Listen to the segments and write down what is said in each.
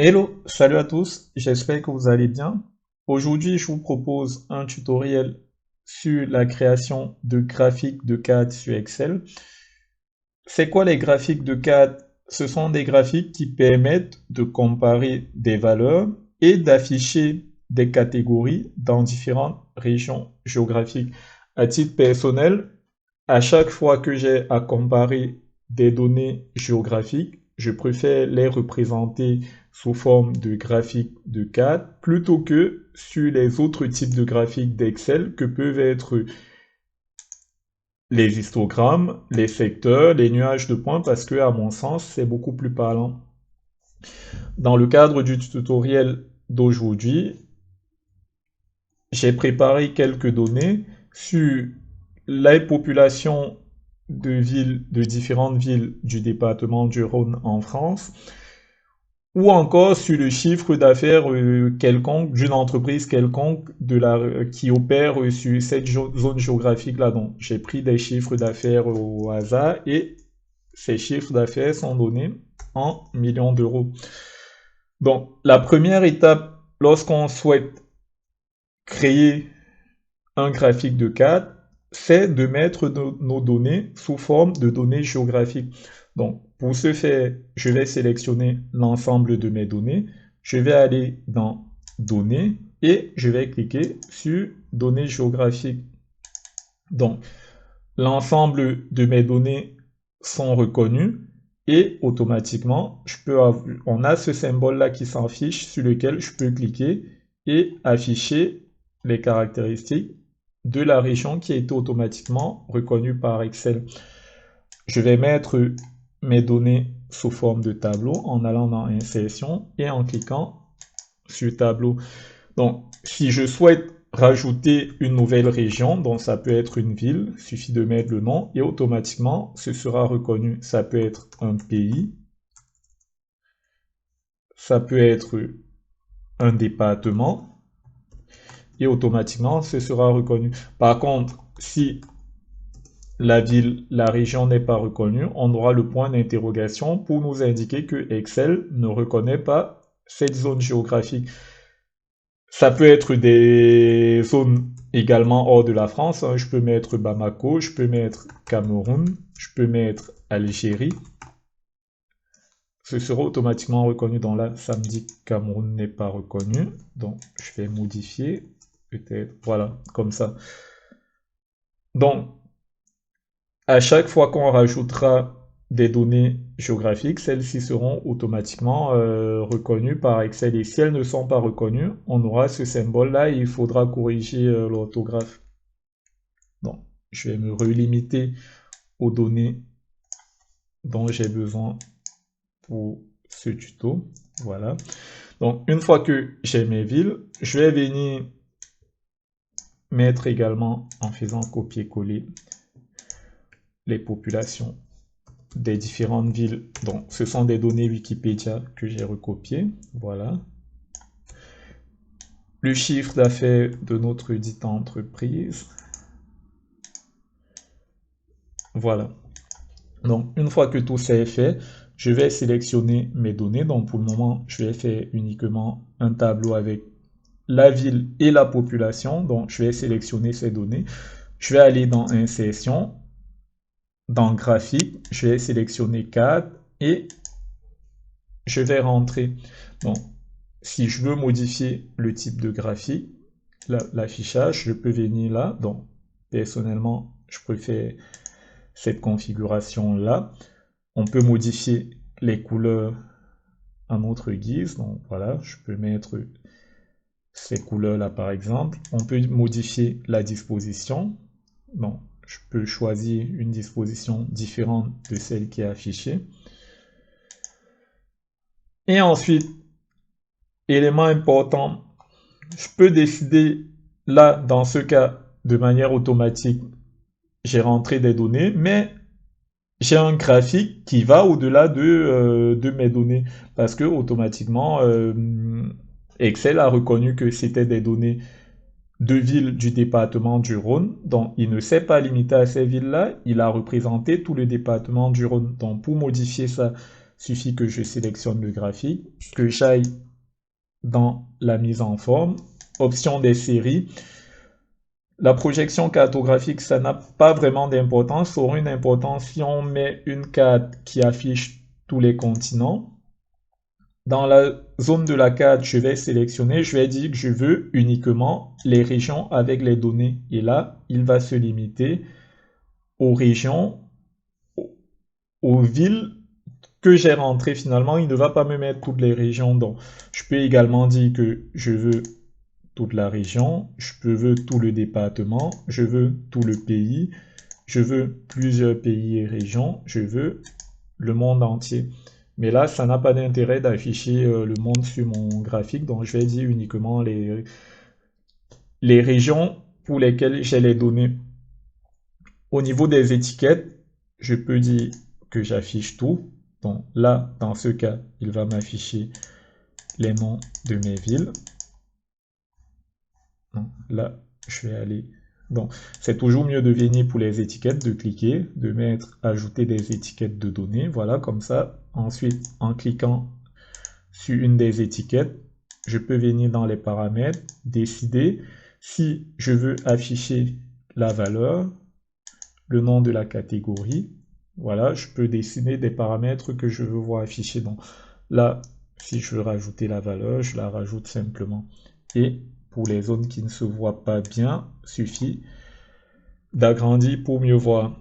Hello, salut à tous, j'espère que vous allez bien. Aujourd'hui, je vous propose un tutoriel sur la création de graphiques de CAD sur Excel. C'est quoi les graphiques de CAD? Ce sont des graphiques qui permettent de comparer des valeurs et d'afficher des catégories dans différentes régions géographiques. À titre personnel, à chaque fois que j'ai à comparer des données géographiques, je préfère les représenter sous forme de graphiques de CAD plutôt que sur les autres types de graphiques d'Excel que peuvent être les histogrammes, les secteurs, les nuages de points parce que, à mon sens, c'est beaucoup plus parlant. Dans le cadre du tutoriel d'aujourd'hui, j'ai préparé quelques données sur les populations de villes, de différentes villes du département du Rhône en France, ou encore sur le chiffre d'affaires quelconque d'une entreprise quelconque qui opère sur cette zone géographique-là. Donc, j'ai pris des chiffres d'affaires au hasard et ces chiffres d'affaires sont donnés en millions d'euros. Donc, la première étape, lorsqu'on souhaite créer un graphique de CAD, c'est de mettre nos données sous forme de données géographiques. Donc, pour ce faire, je vais sélectionner l'ensemble de mes données. Je vais aller dans Données et je vais cliquer sur Données géographiques. Donc, l'ensemble de mes données sont reconnues et automatiquement, on a ce symbole-là qui s'affiche sur lequel je peux cliquer et afficher les caractéristiques de la région qui a été automatiquement reconnue par Excel. Je vais mettre mes données sous forme de tableau en allant dans Insertion et en cliquant sur Tableau. Donc, si je souhaite rajouter une nouvelle région, donc ça peut être une ville, il suffit de mettre le nom et automatiquement ce sera reconnu. Ça peut être un pays, ça peut être un département et automatiquement ce sera reconnu. Par contre, si la région n'est pas reconnue, on aura le point d'interrogation pour nous indiquer que Excel ne reconnaît pas cette zone géographique. Ça peut être des zones également hors de la France, hein. Je peux mettre Bamako, je peux mettre Cameroun, je peux mettre Algérie. Ce sera automatiquement reconnu. Donc là, ça me dit que Cameroun n'est pas reconnu. Donc, je vais modifier. Peut-être, voilà, comme ça. Donc, à chaque fois qu'on rajoutera des données géographiques, celles-ci seront automatiquement reconnues par Excel. Et si elles ne sont pas reconnues, on aura ce symbole-là et il faudra corriger l'orthographe. Donc, je vais me relimiter aux données dont j'ai besoin pour ce tuto. Voilà. Donc, une fois que j'ai mes villes, je vais venir mettre également, en faisant copier-coller, les populations des différentes villes. Donc, ce sont des données Wikipédia que j'ai recopiées. Voilà. Le chiffre d'affaires de notre dite entreprise. Voilà. Donc, une fois que tout ça est fait, je vais sélectionner mes données. Donc, pour le moment, je vais faire uniquement un tableau avec la ville et la population. Donc, je vais sélectionner ces données. Je vais aller dans Insertion, dans Graphique, je vais sélectionner CAD et je vais rentrer. Donc, si je veux modifier le type de graphique, l'affichage, je peux venir là. Donc, personnellement, je préfère cette configuration-là. On peut modifier les couleurs à notre guise. Donc, voilà, je peux mettre ces couleurs-là, par exemple. On peut modifier la disposition. Donc, je peux choisir une disposition différente de celle qui est affichée. Et ensuite, élément important, je peux décider, là, dans ce cas, de manière automatique, j'ai rentré des données, mais j'ai un graphique qui va au-delà de mes données, parce que automatiquement, Excel a reconnu que c'était des données de villes du département du Rhône, donc il ne s'est pas limité à ces villes-là, il a représenté tout le département du Rhône. Donc pour modifier ça, suffit que je sélectionne le graphique, que j'aille dans la mise en forme, option des séries. La projection cartographique, ça n'a pas vraiment d'importance. Ça aura une importance si on met une carte qui affiche tous les continents. Dans la zone de la carte, je vais sélectionner, je vais dire que je veux uniquement les régions avec les données. Et là, il va se limiter aux régions, aux villes que j'ai rentrées finalement. Il ne va pas me mettre toutes les régions. Donc, je peux également dire que je veux toute la région, je veux tout le département, je veux tout le pays, je veux plusieurs pays et régions, je veux le monde entier. Mais là, ça n'a pas d'intérêt d'afficher le monde sur mon graphique, donc je vais dire uniquement les régions pour lesquelles j'ai les données. Au niveau des étiquettes, je peux dire que j'affiche tout. Donc là, dans ce cas, il va m'afficher les noms de mes villes. Donc là, je vais aller... Donc, c'est toujours mieux de venir pour les étiquettes, de cliquer, de mettre ajouter des étiquettes de données. Voilà, comme ça. Ensuite, en cliquant sur une des étiquettes, je peux venir dans les paramètres, décider si je veux afficher la valeur, le nom de la catégorie. Voilà, je peux décider des paramètres que je veux voir afficher. Donc là, si je veux rajouter la valeur, je la rajoute simplement. Et pour les zones qui ne se voient pas bien, suffit d'agrandir pour mieux voir.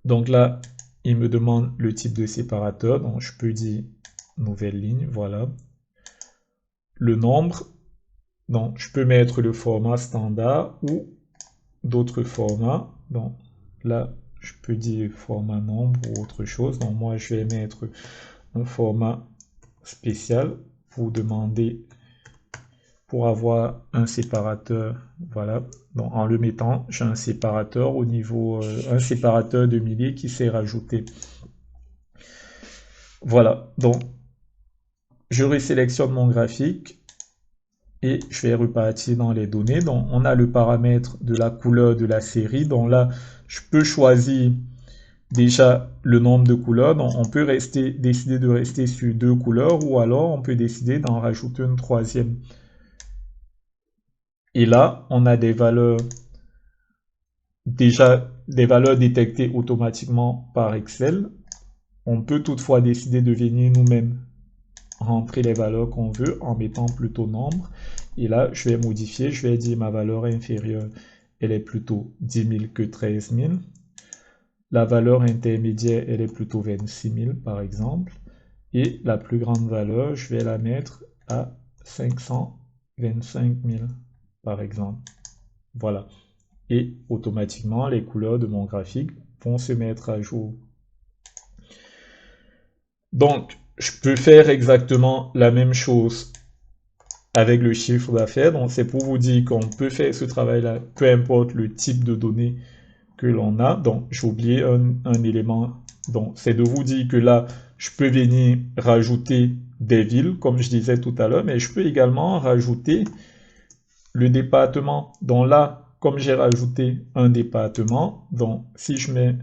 Donc là, il me demande le type de séparateur. Donc je peux dire nouvelle ligne, voilà. Le nombre, donc je peux mettre le format standard ou d'autres formats. Donc là, je peux dire format nombre ou autre chose. Donc moi, je vais mettre un format spécial pour demander, pour avoir un séparateur. Voilà. Donc en le mettant, j'ai un séparateur au niveau, un séparateur de milliers qui s'est rajouté. Voilà. Donc je resélectionne mon graphique et je vais repartir dans les données. Donc on a le paramètre de la couleur de la série. Donc là, je peux choisir déjà le nombre de couleurs. Donc on peut décider de rester sur 2 couleurs ou alors on peut décider d'en rajouter une troisième. Et là, on a des valeurs, déjà des valeurs détectées automatiquement par Excel. On peut toutefois décider de venir nous-mêmes rentrer les valeurs qu'on veut en mettant plutôt nombre. Et là, je vais modifier, je vais dire ma valeur inférieure, elle est plutôt 10 000 que 13 000. La valeur intermédiaire, elle est plutôt 26 000 par exemple. Et la plus grande valeur, je vais la mettre à 525 000 par exemple. Voilà. Et automatiquement, les couleurs de mon graphique vont se mettre à jour. Donc, je peux faire exactement la même chose avec le chiffre d'affaires. Donc, c'est pour vous dire qu'on peut faire ce travail-là, peu importe le type de données que l'on a. Donc, j'ai oublié un élément. Donc, c'est de vous dire que là, je peux venir rajouter des villes, comme je disais tout à l'heure, mais je peux également rajouter le département. Donc là, comme j'ai rajouté un département, donc si je mets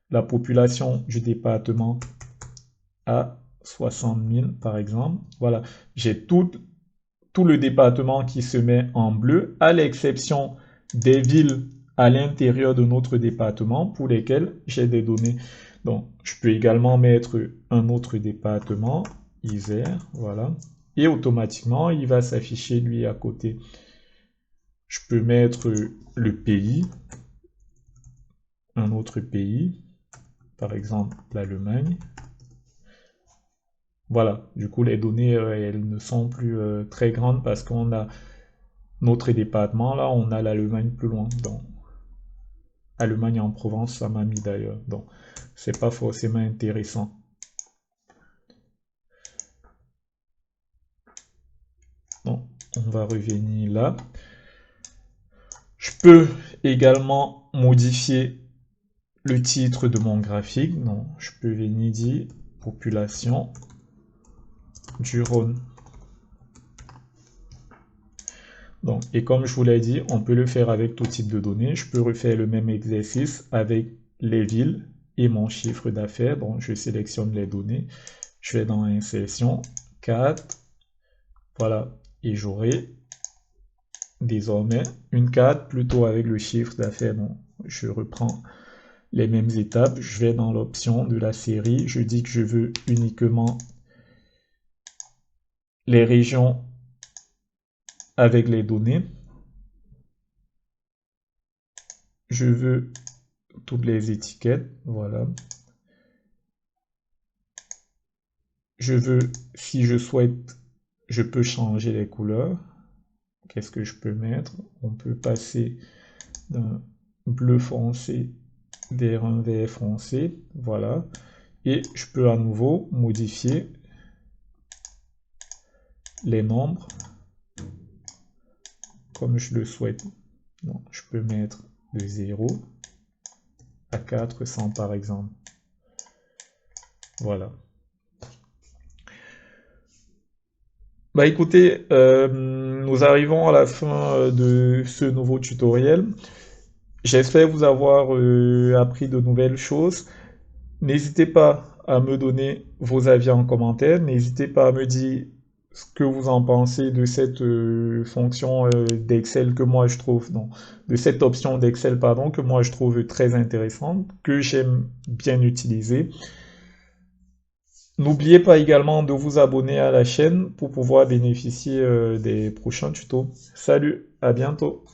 la population du département à 60 000 par exemple, voilà, j'ai tout le département qui se met en bleu, à l'exception des villes à l'intérieur de notre département pour lesquelles j'ai des données. Donc, je peux également mettre un autre département, Isère, voilà, et automatiquement, il va s'afficher lui à côté. Je peux mettre le pays, un autre pays, par exemple l'Allemagne. Voilà, du coup les données elles ne sont plus très grandes parce qu'on a notre département là, on a l'Allemagne plus loin. Donc Allemagne en Provence, ça m'a mis d'ailleurs. Donc c'est pas forcément intéressant. Donc on va revenir là. Je peux également modifier le titre de mon graphique. Donc je peux venir dire population du Rhône. Donc, et comme je vous l'ai dit, on peut le faire avec tout type de données. Je peux refaire le même exercice avec les villes et mon chiffre d'affaires. Donc, je sélectionne les données. Je vais dans insertion 4. Voilà. Et j'aurai désormais une carte plutôt avec le chiffre d'affaires. Donc, je reprends les mêmes étapes. Je vais dans l'option de la série. Je dis que je veux uniquement les régions avec les données. Je veux toutes les étiquettes. Voilà. Je veux, si je souhaite, je peux changer les couleurs. Qu'est-ce que je peux mettre? On peut passer d'un bleu foncé vers un vert foncé. Voilà. Et je peux à nouveau modifier les nombres comme je le souhaite. Donc, je peux mettre de 0 à 400 par exemple. Voilà. Bah écoutez, nous arrivons à la fin de ce nouveau tutoriel. J'espère vous avoir appris de nouvelles choses. N'hésitez pas à me donner vos avis en commentaire. N'hésitez pas à me dire ce que vous en pensez de cette fonction d'Excel que moi je trouve, non, de cette option d'Excel, pardon, que moi je trouve très intéressante, que j'aime bien utiliser. N'oubliez pas également de vous abonner à la chaîne pour pouvoir bénéficier des prochains tutos. Salut, à bientôt.